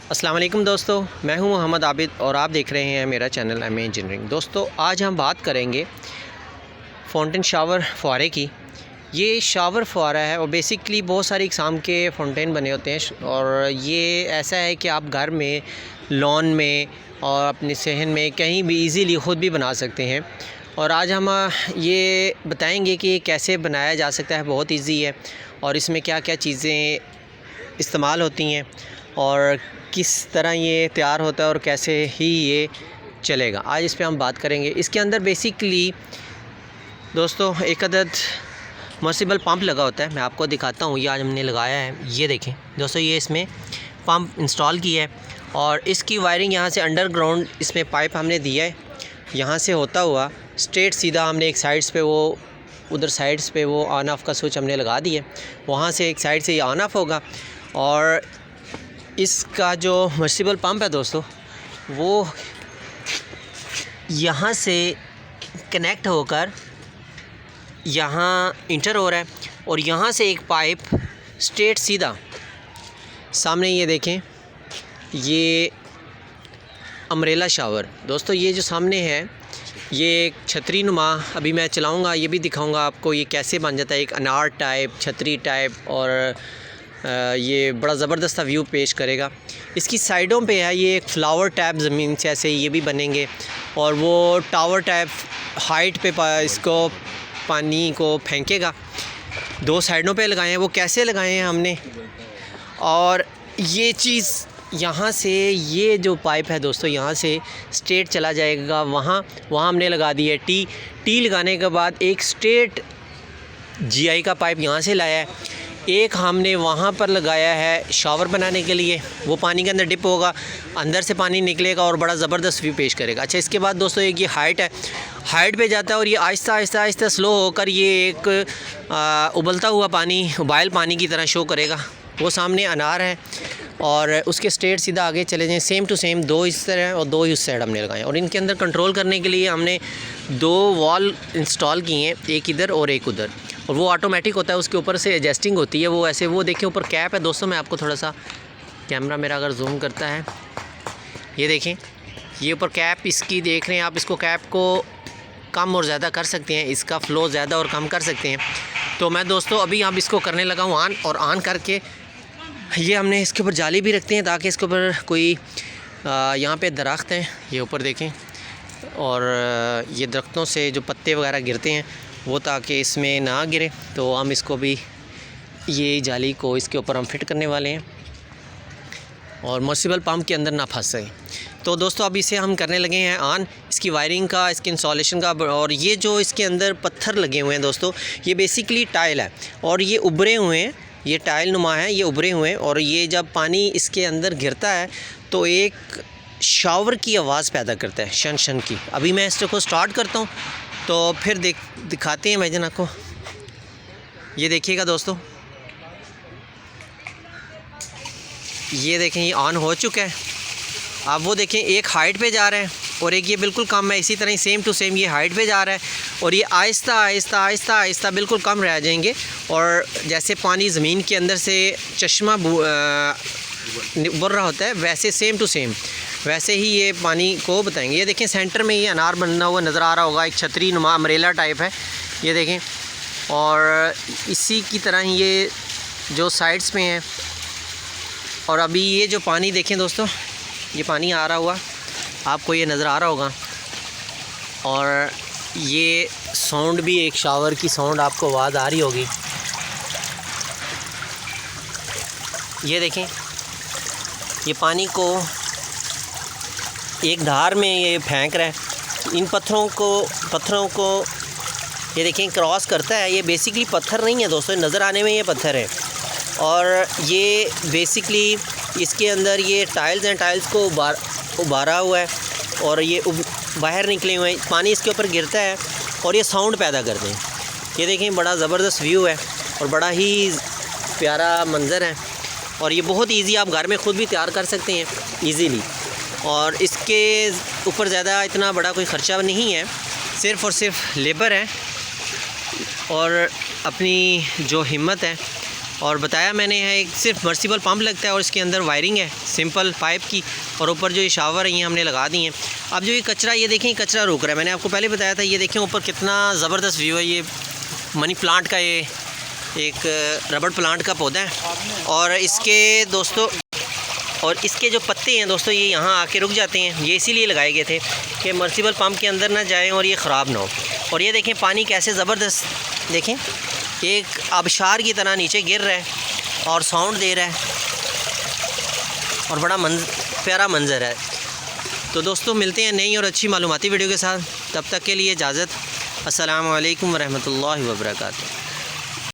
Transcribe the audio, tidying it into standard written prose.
अस्सलाम वालेकुम दोस्तों, मैं हूं मोहम्मद आबिद और आप देख रहे हैं मेरा चैनल एमए इंजीनियरिंग। दोस्तों आज हम बात करेंगे फ़ाउंटेन शावर फुहारे की। ये शावर फुहारा है और बेसिकली बहुत सारी इकसाम के फ़ाउंटेन बने होते हैं और ये ऐसा है कि आप घर में, लॉन में और अपने सहन में कहीं भी इजीली ख़ुद भी बना सकते हैं। और आज हम ये बताएंगे कि ये कैसे बनाया जा सकता है। बहुत इजी है और इसमें क्या क्या चीज़ें इस्तेमाल होती हैं और किस तरह ये तैयार होता है और कैसे ही ये चलेगा, आज इस पे हम बात करेंगे। इसके अंदर बेसिकली दोस्तों एक अदद मर्सिबल पंप लगा होता है, मैं आपको दिखाता हूँ। ये आज हमने लगाया है, ये देखें दोस्तों, ये इसमें पंप इंस्टॉल किया है और इसकी वायरिंग यहाँ से अंडरग्राउंड इसमें पाइप हमने दिया है। यहाँ से होता हुआ स्ट्रेट सीधा हमने एक साइड्स पे वो उधर साइड्स पे वो ऑन ऑफ़ का स्विच हमने लगा दिया। वहाँ से एक साइड से ये ऑन ऑफ़ होगा और इसका जो मर्सिबल पंप है दोस्तों वो यहाँ से कनेक्ट होकर यहाँ इंटर हो रहा है और यहाँ से एक पाइप स्ट्रेट सीधा सामने, ये देखें, ये अम्ब्रेला शावर दोस्तों, ये जो सामने है ये एक छतरी नुमा, अभी मैं चलाऊँगा ये भी दिखाऊँगा आपको ये कैसे बन जाता है, एक अनार टाइप, छतरी टाइप, और ये बड़ा ज़बरदस्त व्यू पेश करेगा। इसकी साइडों पे है ये एक फ्लावर टाइप ज़मीन से ऐसे ये भी बनेंगे और वो टावर टाइप हाइट पे इसको पानी को फेंकेगा। दो साइडों पे लगाए हैं, वो कैसे लगाए हैं हमने, और ये चीज़ यहाँ से ये जो पाइप है दोस्तों यहाँ से स्ट्रेट चला जाएगा वहाँ हमने लगा दी है टी लगाने के बाद एक स्ट्रेट जीआई का पाइप यहाँ से लाया है, एक हमने वहाँ पर लगाया है शावर बनाने के लिए, वो पानी के अंदर डिप होगा, अंदर से पानी निकलेगा और बड़ा ज़बरदस्त व्यू पेश करेगा। अच्छा, इसके बाद दोस्तों एक ये हाइट है, हाइट पे जाता है और ये आहिस्ता आहिस्ता आहिस्ता स्लो होकर ये एक उबलता हुआ पानी, उबाइल पानी की तरह शो करेगा। वो सामने अनार है और उसके स्ट्रेट सीधा आगे चले जाएँ, सेम टू सेम दो इस तरह और दो इस साइड हमने लगाए और इनके अंदर कंट्रोल करने के लिए हमने दो वॉल इंस्टॉल किए हैं, एक इधर और एक उधर, और वो ऑटोमेटिक होता है, उसके ऊपर से एडजस्टिंग होती है। वो ऐसे, वो देखें ऊपर कैप है दोस्तों, मैं आपको थोड़ा सा कैमरा मेरा अगर जूम करता है, ये देखें, ये ऊपर कैप इसकी देख रहे हैं आप, इसको कैप को कम और ज़्यादा कर सकते हैं, इसका फ़्लो ज़्यादा और कम कर सकते हैं। तो मैं दोस्तों अभी आप इसको करने लगा हूँ ऑन, और ऑन करके ये हमने इसके ऊपर जाली भी रखते हैं ताकि इसके ऊपर कोई यहाँ पे दरख्त हैं, ये ऊपर देखें, और ये दरख्तों से जो पत्ते वगैरह गिरते हैं वो ताकि इसमें ना गिरे, तो हम इसको भी ये जाली को इसके ऊपर हम फिट करने वाले हैं और मर्सिबल पंप के अंदर ना फंसे। तो दोस्तों अभी इसे हम करने लगे हैं ऑन, इसकी वायरिंग का, इसके इंस्टॉलेशन का। और ये जो इसके अंदर पत्थर लगे हुए हैं दोस्तों, ये बेसिकली टाइल है और ये उभरे हुए हैं, ये टाइल नुमा है, ये उभरे हुए हैं और ये जब पानी इसके अंदर गिरता है तो एक शावर की आवाज़ पैदा करता है, शन शन की। अभी मैं इसको स्टार्ट करता हूँ तो फिर दिखाते हैं भाईजान आपको। ये देखिएगा दोस्तों, ये देखें ये ऑन हो चुका है। अब वो देखें एक हाइट पे जा रहा है और एक ये बिल्कुल कम है, इसी तरह ही सेम टू सेम ये हाइट पे जा रहा है और ये आहिस्ता आहिस्ता आहिस्ता आहिस्ता बिल्कुल कम रह जाएंगे। और जैसे पानी ज़मीन के अंदर से चश्मा उबर रहा होता है, वैसे सेम टू सेम वैसे ही ये पानी को बताएंगे। ये देखें सेंटर में ये अनार बनना हुआ नज़र आ रहा होगा, एक छतरी नुमा अम्ब्रेला टाइप है, ये देखें, और इसी की तरह ही ये जो साइड्स में है। और अभी ये जो पानी देखें दोस्तों, ये पानी आ रहा हुआ आपको ये नज़र आ रहा होगा, और ये साउंड भी एक शावर की साउंड आपको आवाज़ आ रही होगी। ये देखें ये पानी को एक धार में ये फेंक रहा है, इन पत्थरों को ये देखें क्रॉस करता है। ये बेसिकली पत्थर नहीं है दोस्तों, नज़र आने में ये पत्थर है और ये बेसिकली इसके अंदर ये टाइल्स हैं, टाइल्स को उबारा हुआ है और ये बाहर निकले हुए हैं, पानी इसके ऊपर गिरता है और ये साउंड पैदा करते हैं। ये देखें बड़ा ज़बरदस्त व्यू है और बड़ा ही प्यारा मंज़र है और ये बहुत इजी, आप घर में ख़ुद भी तैयार कर सकते हैं इजीली। और इसके ऊपर ज़्यादा इतना बड़ा कोई ख़र्चा नहीं है, सिर्फ़ और सिर्फ लेबर है और अपनी जो हिम्मत है और बताया मैंने है एक सिर्फ मर्सिबल पंप लगता है और इसके अंदर वायरिंग है सिंपल पाइप की, और ऊपर जो ये शावर है ये हमने लगा दी हैं। अब जो ये कचरा, ये देखें कचरा रोक रहा है, मैंने आपको पहले बताया था। ये देखें ऊपर कितना ज़बरदस्त व्यू है। ये मनी प्लांट का ये एक रबड़ प्लांट का पौधा है, और इसके दोस्तों इसके जो पत्ते हैं दोस्तों ये यहाँ आके रुक जाते हैं। ये इसीलिए लगाए गए थे कि मर्सिबल पंप के अंदर ना जाएं और ये ख़राब ना हो। और ये देखें पानी कैसे ज़बरदस्त, देखें एक आबशार की तरह नीचे गिर रहा है और साउंड दे रहा है, और बड़ा प्यारा मंज़र है। तो दोस्तों मिलते हैं नई और अच्छी मालूमाती वीडियो के साथ, तब तक के लिए इजाज़त। अस्सलामु अलैकुम वरहमतुल्लाहि वबरकातुहू।